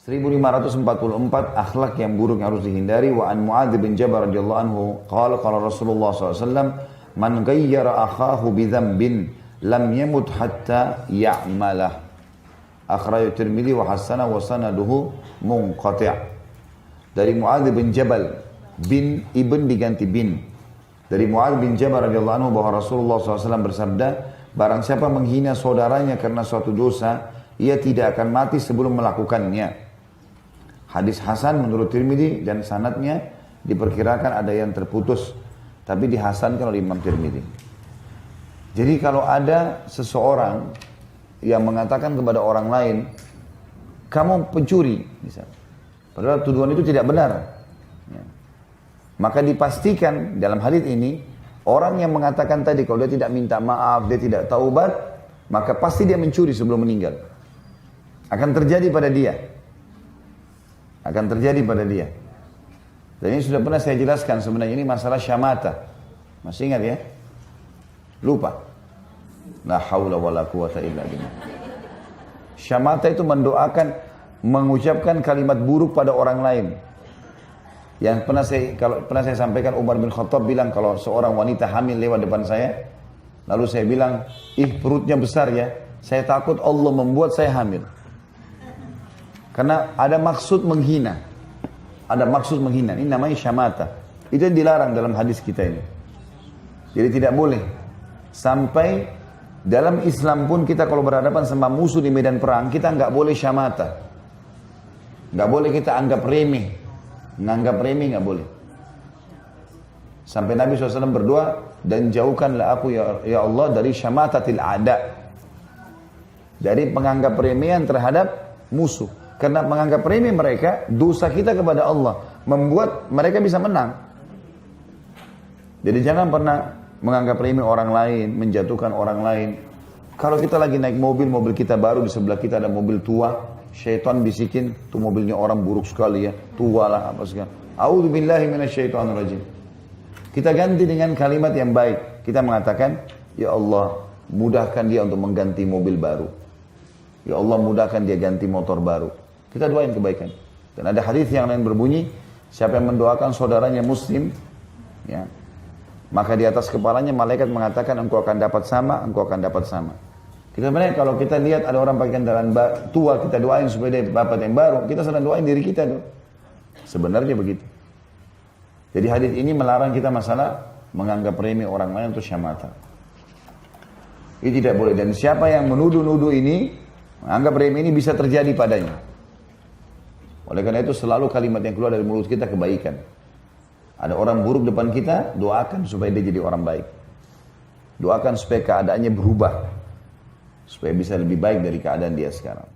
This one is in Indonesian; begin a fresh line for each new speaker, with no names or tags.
1544 akhlak yang buruk yang harus dihindari. Wa an Muadz bin Jabal radhiyallahu anhu qala Rasulullah SAW, man ghayyara akhahu bi dhanbin lam yamut hatta ya'malah. Akhrajah Tirmidzi wa hasana wa sanaduhu munqati'. Dari Muadz bin Jabal, bin ibn diganti bin. Dari Muadz bin Jabal radhiyallahu anhu bahwa Rasulullah SAW bersabda, barang siapa menghina saudaranya karena suatu dosa, ia tidak akan mati sebelum melakukannya. Hadis hasan menurut Tirmidzi dan sanadnya diperkirakan ada yang terputus, tapi dihasankan oleh Imam Tirmidzi. Jadi kalau ada seseorang yang mengatakan kepada orang lain, kamu pencuri, misalnya, padahal tuduhan itu tidak benar, ya, maka dipastikan dalam hadis ini orang yang mengatakan tadi kalau dia tidak minta maaf, dia tidak taubat, maka pasti dia mencuri sebelum meninggal. Akan terjadi pada dia. Akan terjadi pada dia. Dan ini sudah pernah saya jelaskan sebenarnya, ini masalah syamata. Masih ingat ya? Lupa. La haula wala quwata illa billah. Syamata itu mendoakan, mengucapkan kalimat buruk pada orang lain. Yang pernah saya sampaikan, Umar bin Khattab bilang kalau seorang wanita hamil lewat depan saya, lalu saya bilang, perutnya besar ya, saya takut Allah membuat saya hamil. Karena ada maksud menghina. Ada maksud menghina. Ini namanya syamata. Itu yang dilarang dalam hadis kita ini. Jadi tidak boleh. Sampai dalam Islam pun kita kalau berhadapan sama musuh di medan perang, kita nggak boleh syamata. Nggak boleh kita anggap remeh. Menganggap remeh nggak boleh. Sampai Nabi SAW berdoa, dan jauhkanlah aku ya Allah dari syamatatil a'da. Dari penganggap remehan terhadap musuh. Karena menganggap remeh mereka, dosa kita kepada Allah membuat mereka bisa menang. Jadi jangan pernah menganggap remeh orang lain, menjatuhkan orang lain. Kalau kita lagi naik mobil, mobil kita baru, di sebelah kita ada mobil tua, syaitan bisikin, tuh mobilnya orang buruk sekali ya, tua lah apa segala. A'udzubillahi minasyaitonirrajim. Kita ganti dengan kalimat yang baik. Kita mengatakan, ya Allah, mudahkan dia untuk mengganti mobil baru. Ya Allah, mudahkan dia ganti motor baru. Kita doain kebaikan. Dan ada hadis yang lain berbunyi, siapa yang mendoakan saudaranya muslim, ya, maka di atas kepalanya malaikat mengatakan engkau akan dapat sama, engkau akan dapat sama. Sebenarnya kalau kita lihat ada orang pakai kendaraan tua, kita doain supaya dia dapat yang baru, kita sedang doain diri kita tuh. Sebenarnya begitu. Jadi hadis ini melarang kita masalah menganggap remeh orang lain untuk syamata. Ini tidak boleh. Dan siapa yang menuduh-nuduh ini, menganggap remeh ini bisa terjadi padanya. Oleh karena itu selalu kalimat yang keluar dari mulut kita kebaikan. Ada orang buruk depan kita, doakan supaya dia jadi orang baik. Doakan supaya keadaannya berubah. Supaya bisa lebih baik dari keadaan dia sekarang.